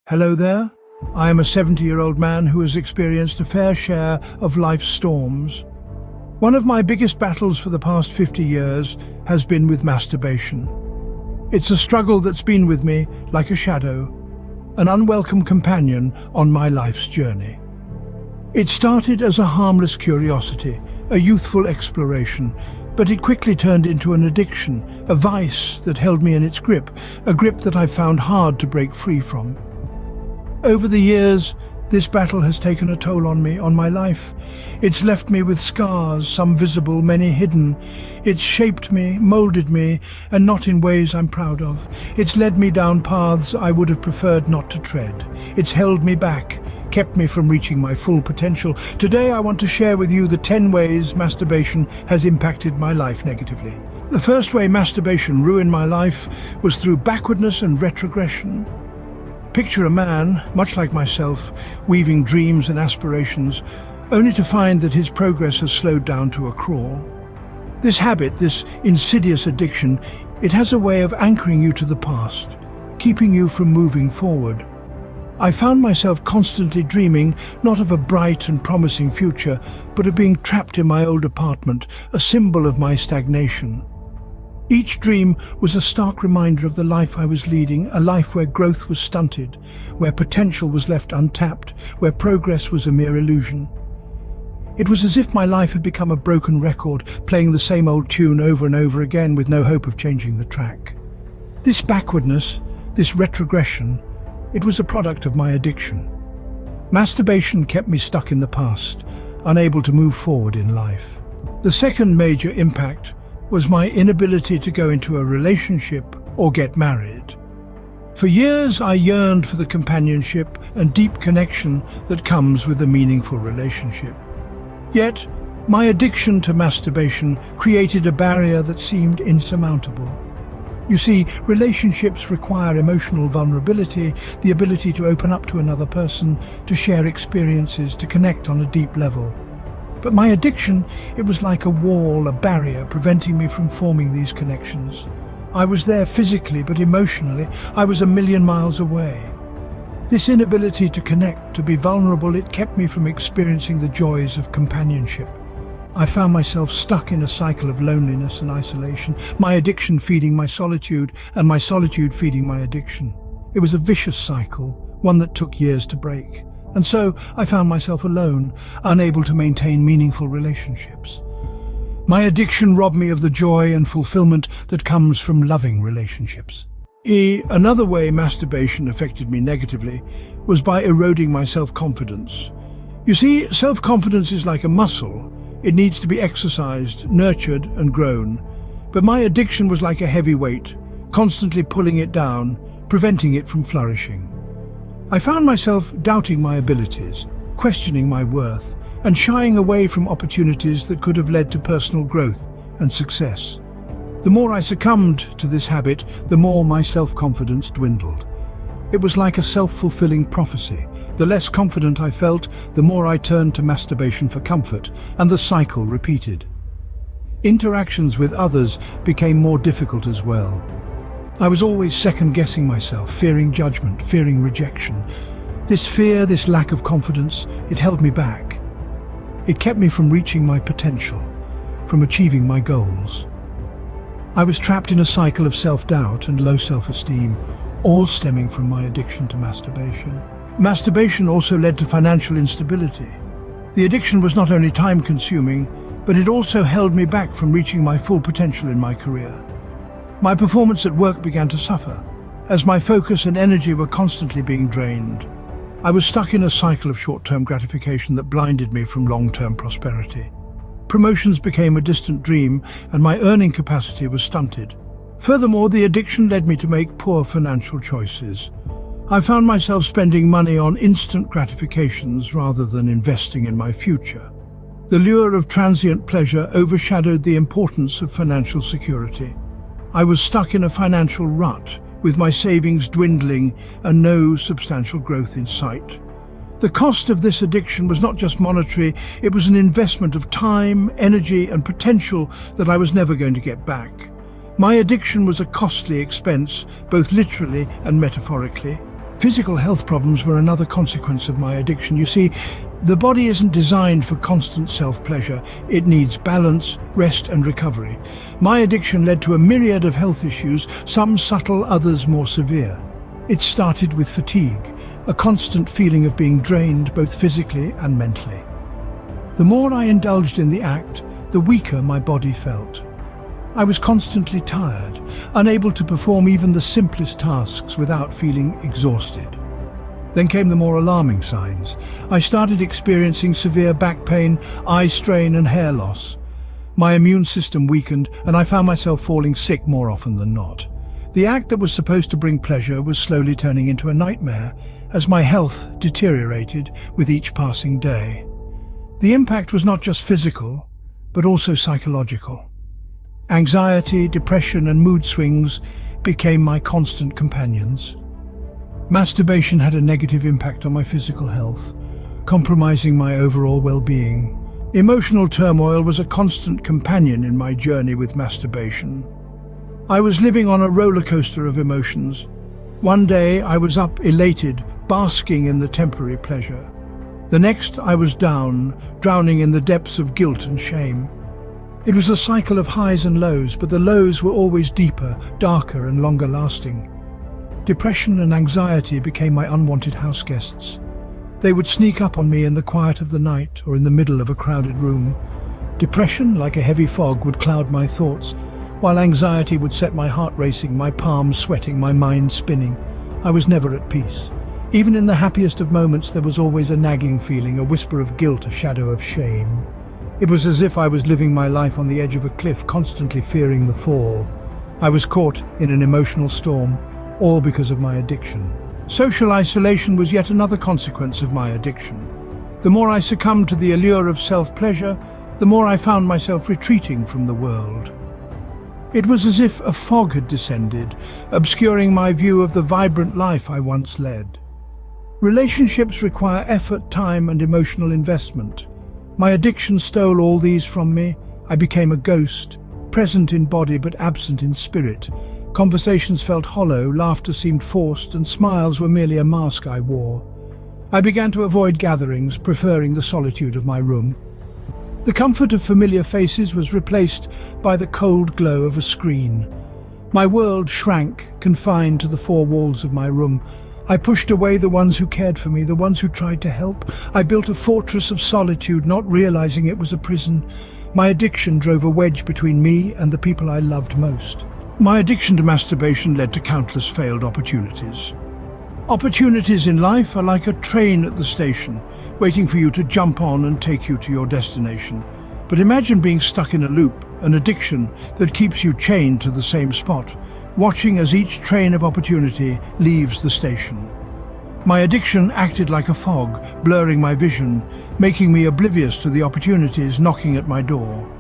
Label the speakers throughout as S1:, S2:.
S1: Hello there. I am a 70-year-old man who has experienced a fair share of life's storms. One of my biggest battles for the past 50 years has been with masturbation. It's a struggle that's been with me like a shadow, an unwelcome companion on my life's journey. It started as a harmless curiosity, a youthful exploration, but it quickly turned into an addiction, a vice that held me in its grip, a grip that I found hard to break free from. Over the years, this battle has taken a toll on me, on my life. It's left me with scars, some visible, many hidden. It's shaped me, molded me, and not in ways I'm proud of. It's led me down paths I would have preferred not to tread. It's held me back, kept me from reaching my full potential. Today I want to share with you the 10 ways masturbation has impacted my life negatively. The first way masturbation ruined my life was through backwardness and retrogression. Picture a man, much like myself, weaving dreams and aspirations, only to find that his progress has slowed down to a crawl. This habit, this insidious addiction, it has a way of anchoring you to the past, keeping you from moving forward. I found myself constantly dreaming, not of a bright and promising future, but of being trapped in my old apartment, a symbol of my stagnation. Each dream was a stark reminder of the life I was leading, a life where growth was stunted, where potential was left untapped, where progress was a mere illusion. It was as if my life had become a broken record, playing the same old tune over and over again with no hope of changing the track. This backwardness, this retrogression, it was a product of my addiction. Masturbation kept me stuck in the past, unable to move forward in life. The second major impact was my inability to go into a relationship or get married. For years I yearned for the companionship and deep connection that comes with a meaningful relationship. Yet, my addiction to masturbation created a barrier that seemed insurmountable. You see, relationships require emotional vulnerability, the ability to open up to another person, to share experiences, to connect on a deep level. But my addiction, it was like a wall, a barrier, preventing me from forming these connections. I was there physically, but emotionally, I was a million miles away. This inability to connect, to be vulnerable, it kept me from experiencing the joys of companionship. I found myself stuck in a cycle of loneliness and isolation, my addiction feeding my solitude, and my solitude feeding my addiction. It was a vicious cycle, one that took years to break. And so I found myself alone, unable to maintain meaningful relationships. My addiction robbed me of the joy and fulfillment that comes from loving relationships. Another way masturbation affected me negatively was by eroding my self-confidence. You see, self-confidence is like a muscle. It needs to be exercised, nurtured, and grown. But my addiction was like a heavy weight, constantly pulling it down, preventing it from flourishing. I found myself doubting my abilities, questioning my worth, and shying away from opportunities that could have led to personal growth and success. The more I succumbed to this habit, the more my self-confidence dwindled. It was like a self-fulfilling prophecy. The less confident I felt, the more I turned to masturbation for comfort, and the cycle repeated. Interactions with others became more difficult as well. I was always second-guessing myself, fearing judgment, fearing rejection. This fear, this lack of confidence, it held me back. It kept me from reaching my potential, from achieving my goals. I was trapped in a cycle of self-doubt and low self-esteem, all stemming from my addiction to masturbation. Masturbation also led to financial instability. The addiction was not only time-consuming, but it also held me back from reaching my full potential in my career. My performance at work began to suffer, as my focus and energy were constantly being drained. I was stuck in a cycle of short-term gratification that blinded me from long-term prosperity. Promotions became a distant dream, and my earning capacity was stunted. Furthermore, the addiction led me to make poor financial choices. I found myself spending money on instant gratifications rather than investing in my future. The lure of transient pleasure overshadowed the importance of financial security. I was stuck in a financial rut, with my savings dwindling and no substantial growth in sight. The cost of this addiction was not just monetary, it was an investment of time, energy, and potential that I was never going to get back. My addiction was a costly expense, both literally and metaphorically. Physical health problems were another consequence of my addiction. You see, the body isn't designed for constant self-pleasure. It needs balance, rest and recovery. My addiction led to a myriad of health issues, some subtle, others more severe. It started with fatigue, a constant feeling of being drained both physically and mentally. The more I indulged in the act, the weaker my body felt. I was constantly tired, unable to perform even the simplest tasks without feeling exhausted. Then came the more alarming signs. I started experiencing severe back pain, eye strain and hair loss. My immune system weakened and I found myself falling sick more often than not. The act that was supposed to bring pleasure was slowly turning into a nightmare as my health deteriorated with each passing day. The impact was not just physical, but also psychological. Anxiety, depression and mood swings became my constant companions. Masturbation had a negative impact on my physical health, compromising my overall well-being. Emotional turmoil was a constant companion in my journey with masturbation. I was living on a roller coaster of emotions. One day I was up, elated, basking in the temporary pleasure. The next I was down, drowning in the depths of guilt and shame. It was a cycle of highs and lows, but the lows were always deeper, darker and longer lasting. Depression and anxiety became my unwanted house guests. They would sneak up on me in the quiet of the night or in the middle of a crowded room. Depression, like a heavy fog, would cloud my thoughts, while anxiety would set my heart racing, my palms sweating, my mind spinning. I was never at peace. Even in the happiest of moments, there was always a nagging feeling, a whisper of guilt, a shadow of shame. It was as if I was living my life on the edge of a cliff, constantly fearing the fall. I was caught in an emotional storm, all because of my addiction. Social isolation was yet another consequence of my addiction. The more I succumbed to the allure of self-pleasure, the more I found myself retreating from the world. It was as if a fog had descended, obscuring my view of the vibrant life I once led. Relationships require effort, time, and emotional investment. My addiction stole all these from me. I became a ghost, present in body but absent in spirit. Conversations felt hollow, laughter seemed forced, and smiles were merely a mask I wore. I began to avoid gatherings, preferring the solitude of my room. The comfort of familiar faces was replaced by the cold glow of a screen. My world shrank, confined to the four walls of my room. I pushed away the ones who cared for me, the ones who tried to help. I built a fortress of solitude, not realizing it was a prison. My addiction drove a wedge between me and the people I loved most. My addiction to masturbation led to countless failed opportunities. Opportunities in life are like a train at the station, waiting for you to jump on and take you to your destination. But imagine being stuck in a loop, an addiction that keeps you chained to the same spot, watching as each train of opportunity leaves the station. My addiction acted like a fog, blurring my vision, making me oblivious to the opportunities knocking at my door.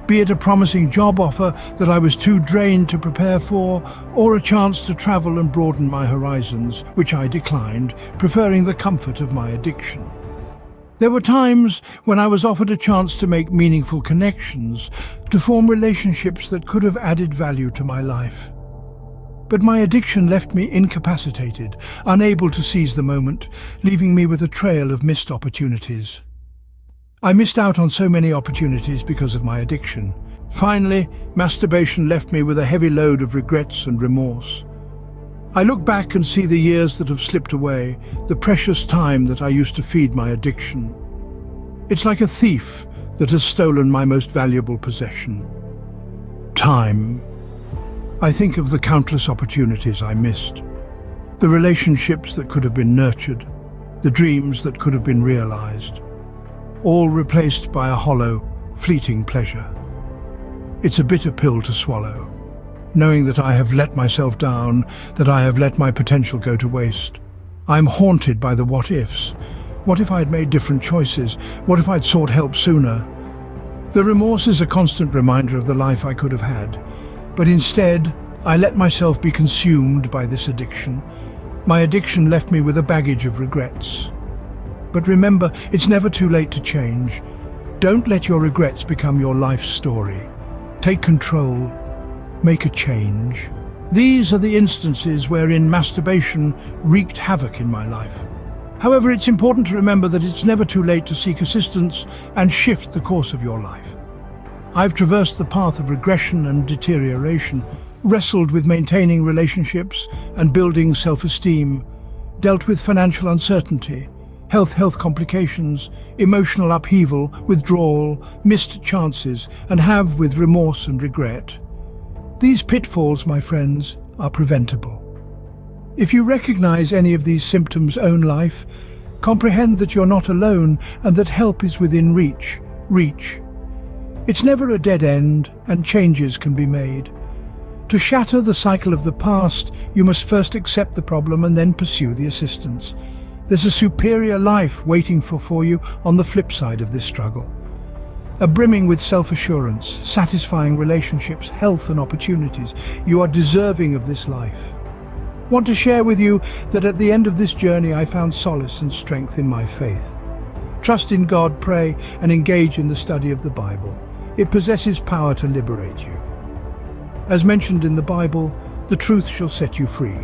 S1: Be it a promising job offer that I was too drained to prepare for, or a chance to travel and broaden my horizons, which I declined, preferring the comfort of my addiction. There were times when I was offered a chance to make meaningful connections, to form relationships that could have added value to my life. But my addiction left me incapacitated, unable to seize the moment, leaving me with a trail of missed opportunities. I missed out on so many opportunities because of my addiction. Finally, masturbation left me with a heavy load of regrets and remorse. I look back and see the years that have slipped away, the precious time that I used to feed my addiction. It's like a thief that has stolen my most valuable possession. Time. I think of the countless opportunities I missed, the relationships that could have been nurtured, the dreams that could have been realized, all replaced by a hollow, fleeting pleasure. It's a bitter pill to swallow, knowing that I have let myself down, that I have let my potential go to waste. I'm haunted by the what-ifs. What if I'd made different choices? What if I'd sought help sooner? The remorse is a constant reminder of the life I could have had. But instead, I let myself be consumed by this addiction. My addiction left me with a baggage of regrets. But remember, it's never too late to change. Don't let your regrets become your life story. Take control. Make a change. These are the instances wherein masturbation wreaked havoc in my life. However, it's important to remember that it's never too late to seek assistance and shift the course of your life. I've traversed the path of regression and deterioration, wrestled with maintaining relationships and building self-esteem, dealt with financial uncertainty, health complications, emotional upheaval, withdrawal, missed chances, and have with remorse and regret. These pitfalls, my friends, are preventable. If you recognize any of these symptoms own life, comprehend that you're not alone and that help is within reach. It's never a dead end, and changes can be made. To shatter the cycle of the past, you must first accept the problem and then pursue the assistance. There's a superior life waiting for you on the flip side of this struggle. Brimming with self-assurance, satisfying relationships, health and opportunities. You are deserving of this life. Want to share with you that at the end of this journey I found solace and strength in my faith. Trust in God, pray, and engage in the study of the Bible. It possesses power to liberate you. As mentioned in the Bible, the truth shall set you free.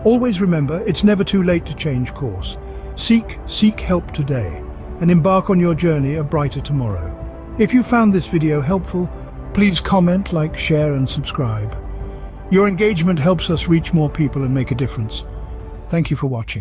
S1: Always remember, it's never too late to change course. Seek help today, and embark on your journey a brighter tomorrow. If you found this video helpful, please comment, like, share, and subscribe. Your engagement helps us reach more people and make a difference. Thank you for watching.